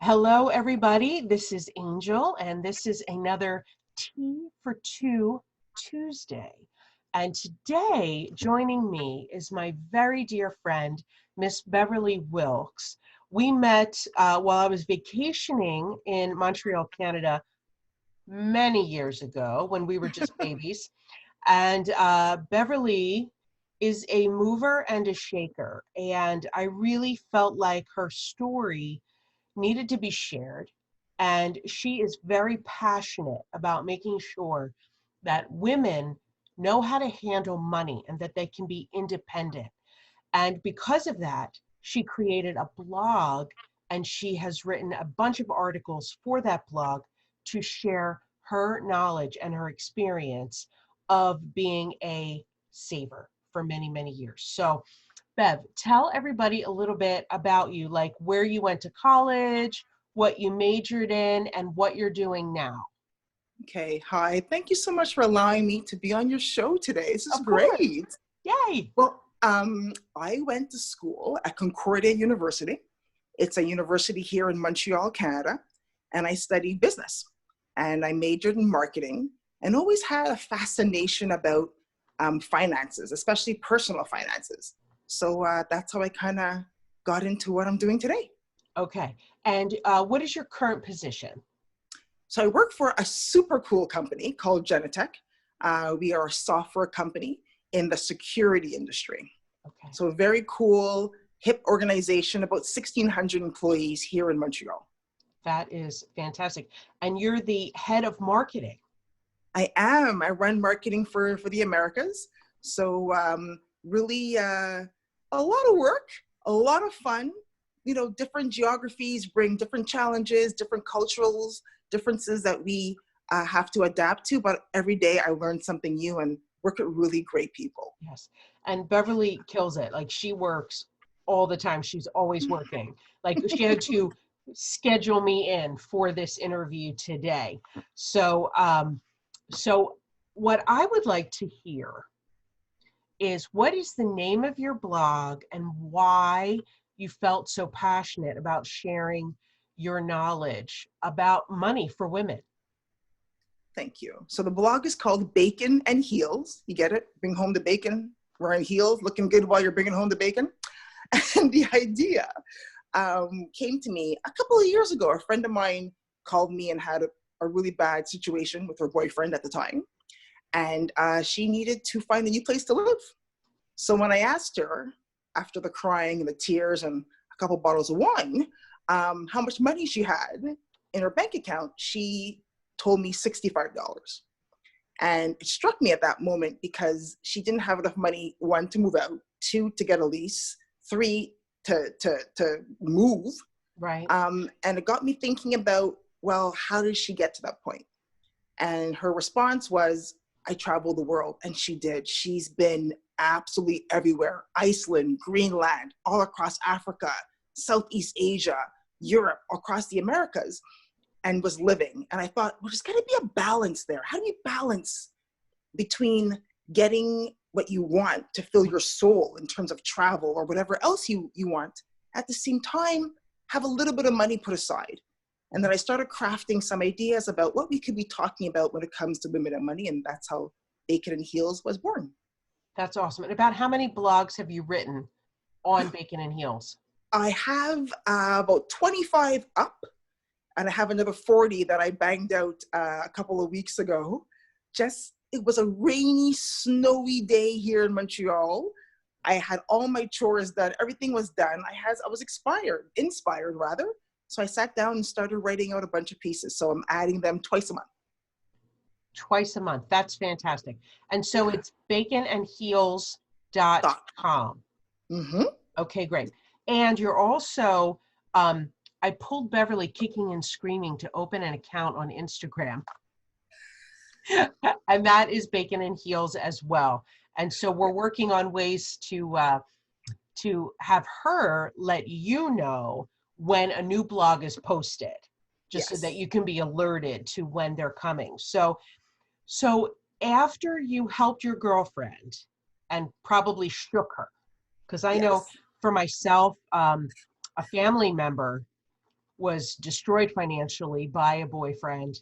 Hello, everybody. This is Angel, and this is another Tea for Two Tuesday. And today, joining me is my very dear friend, Miss Beverly Wilks. We met while I was vacationing in Montreal, Canada, many years ago when we were just babies. And Beverly is a mover and a shaker. And I really felt like her story needed to be shared. And she is very passionate about making sure that women know how to handle money and that they can be independent. And because of that, she created a blog and she has written a bunch of articles for that blog to share her knowledge and her experience of being a saver for many, many years. So Bev, tell everybody a little bit about you, like where you went to college, what you majored in, and what you're doing now. Okay, hi. Thank you so much for allowing me to be on your show today. This is Of course. great. Yay. I went to school at Concordia University. It's a university here in Montreal, Canada, and I studied business. And I majored in marketing and always had a fascination about finances, especially personal finances. So that's how I kind of got into what I'm doing today. Okay. And what is your current position? So I work for a super cool company called Genetech. We are a software company in the security industry. Okay. So a very cool, hip organization, about 1,600 employees here in Montreal. That is fantastic. And you're the head of marketing. I am. I run marketing for the Americas. So really a lot of work, a lot of fun. You know, different geographies bring different challenges, different cultural differences that we have to adapt to. But every day I learn something new and work with really great people. Yes. And Beverly kills it. Like she works all the time. She's always working. Like she had to schedule me in for this interview today. So what I would like to hear is what is the name of your blog and why you felt so passionate about sharing your knowledge about money for women? Thank you. So the blog is called Bacon and Heels. You get it? Bring home the bacon, wearing heels, looking good while you're bringing home the bacon. And the idea came to me a couple of years ago. A friend of mine called me and had a really bad situation with her boyfriend at the time. And she needed to find a new place to live. So when I asked her, after the crying and the tears and a couple bottles of wine, how much money she had in her bank account, she told me $65. And it struck me at that moment because she didn't have enough money, one, to move out, two, to get a lease, three, to move. Right. And it got me thinking about, well, how did she get to that point? And her response was, I traveled the world. And she did. She's been absolutely everywhere. Iceland, Greenland, all across Africa, Southeast Asia, Europe, across the Americas, and was living. And I thought, well, there's got to be a balance there. How do you balance between getting what you want to fill your soul in terms of travel or whatever else you want, at the same time, have a little bit of money put aside? And then I started crafting some ideas about what we could be talking about when it comes to women and money. And that's how Bacon and Heels was born. That's awesome. And about how many blogs have you written on Bacon and Heels? I have about 25 up, and I have another 40 that I banged out a couple of weeks ago. It was a rainy, snowy day here in Montreal. I had all my chores done. Everything was done. I was inspired rather. So I sat down and started writing out a bunch of pieces. So I'm adding them twice a month. Twice a month. That's fantastic. And so it's baconandheels.com. Mm-hmm. Okay, great. And you're also, I pulled Beverly kicking and screaming to open an account on Instagram. And that is Bacon and Heels as well. And so we're working on ways to have her let you know when a new blog is posted, just so that you can be alerted to when they're coming. So after you helped your girlfriend and probably shook her, because I know for myself, a family member was destroyed financially by a boyfriend,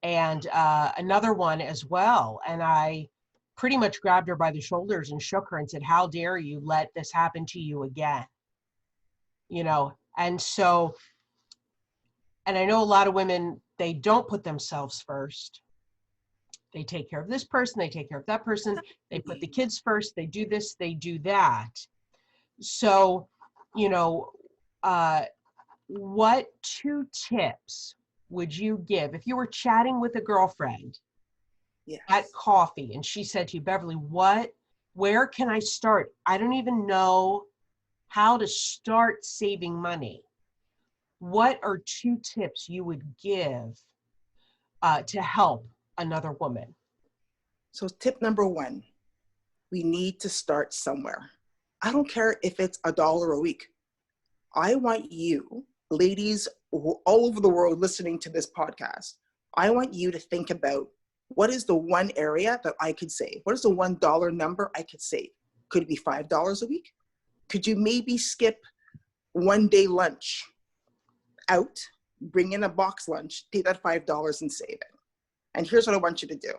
and another one as well. And I pretty much grabbed her by the shoulders and shook her and said, "How dare you let this happen to you again?" You know, and so, and I know a lot of women, they don't put themselves first. They take care of this person, they take care of that person, they put the kids first, they do this, they do that. So, you know, what 2 tips would you give if you were chatting with a girlfriend at Yes. coffee and she said to you, "Beverly, where can I start? I don't even know how to start saving money." What are 2 tips you would give to help another woman? So tip number 1, we need to start somewhere. I don't care if it's $1 a week. I want you, ladies all over the world listening to this podcast, I want you to think about, what is the one area that I could save? What is the $1 number I could save? Could it be $5 a week? Could you maybe skip one day lunch out, bring in a box lunch, take that $5 and save it? And here's what I want you to do.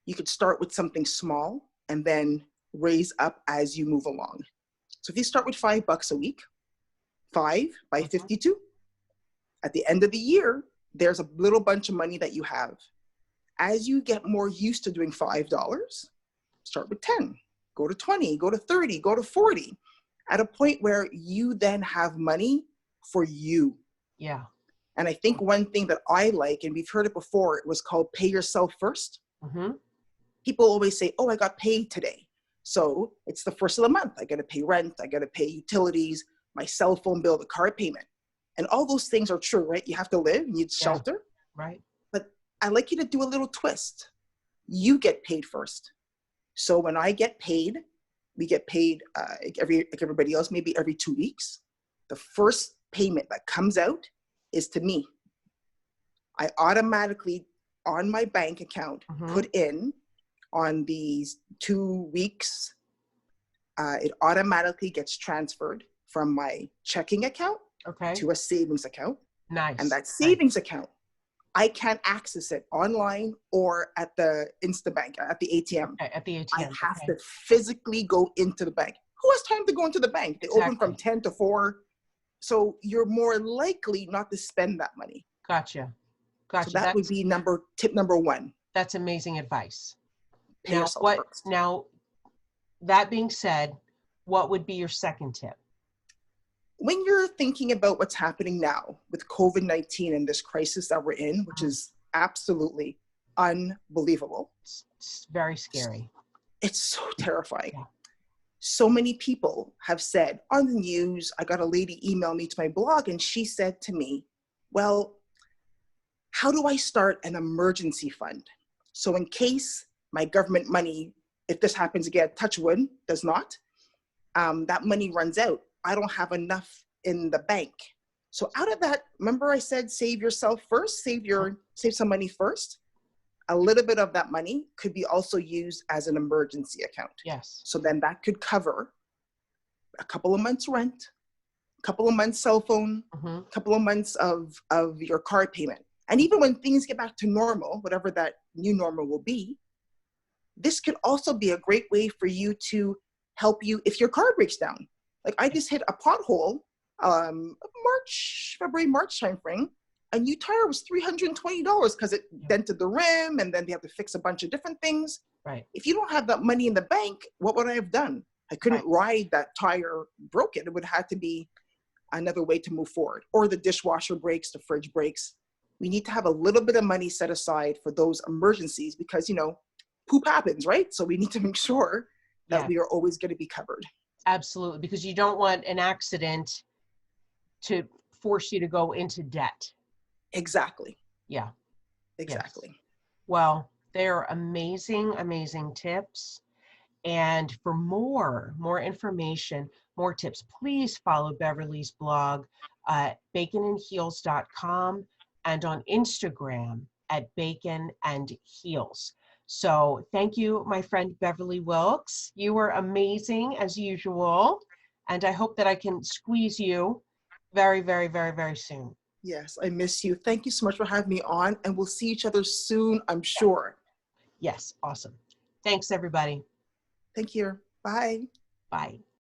You could start with something small and then raise up as you move along. So if you start with $5 a week, 5 by 52, at the end of the year, there's a little bunch of money that you have. As you get more used to doing $5, start with 10, go to 20, go to 30, go to 40, at a point where you then have money for you. Yeah. And I think one thing that I like, and we've heard it before, it was called pay yourself first. Mm-hmm. People always say, "Oh, I got paid today." So it's the first of the month. I got to pay rent. I got to pay utilities, my cell phone bill, the car payment. And all those things are true, right? You have to live, you need shelter. Right. But I like you to do a little twist. You get paid first. So when I get paid, we get paid like everybody else, maybe every 2 weeks. The first payment that comes out is to me. I automatically, on my bank account, put in on these 2 weeks, it automatically gets transferred from my checking account to a savings account. Nice. And that savings account, I can't access it online or at the Instabank, at the ATM. At the ATM. I have to physically go into the bank. Who has time to go into the bank? They open from 10 to 4. So you're more likely not to spend that money. Gotcha. So that would be tip number 1. That's amazing advice. Pay yourself first. Now, that being said, what would be your second tip? When you're thinking about what's happening now with COVID-19 and this crisis that we're in, which is absolutely unbelievable. It's very scary. It's so terrifying. Yeah. So many people have said on the news, I got a lady email me to my blog and she said to me, "Well, how do I start an emergency fund? So in case my government money, if this happens again, touch wood, does not, that money runs out. I don't have enough in the bank." So out of that, remember I said, save yourself first, save some money first. A little bit of that money could be also used as an emergency account. Yes. So then that could cover a couple of months rent, a couple of months cell phone, a couple of months of your car payment. And even when things get back to normal, whatever that new normal will be, this could also be a great way for you to help you if your car breaks down. Like I just hit a pothole, February, March timeframe. A new tire was $320 because it dented the rim and then they have to fix a bunch of different things. Right. If you don't have that money in the bank, what would I have done? I couldn't ride that tire broke it. It would have had to be another way to move forward. Or the dishwasher breaks, the fridge breaks. We need to have a little bit of money set aside for those emergencies because, you know, poop happens, right? So we need to make sure that we are always going to be covered. Absolutely, because you don't want an accident to force you to go into debt. Exactly. Yeah. Exactly. Yes. Well, they're amazing, amazing tips. And for more information, more tips, please follow Beverly's blog at baconandheels.com and on Instagram at baconandheels. So thank you, my friend Beverly Wilks. You were amazing as usual. And I hope that I can squeeze you very, very, very, very soon. Yes, I miss you. Thank you so much for having me on, and we'll see each other soon, I'm sure. Yes, awesome. Thanks, everybody. Thank you. Bye. Bye.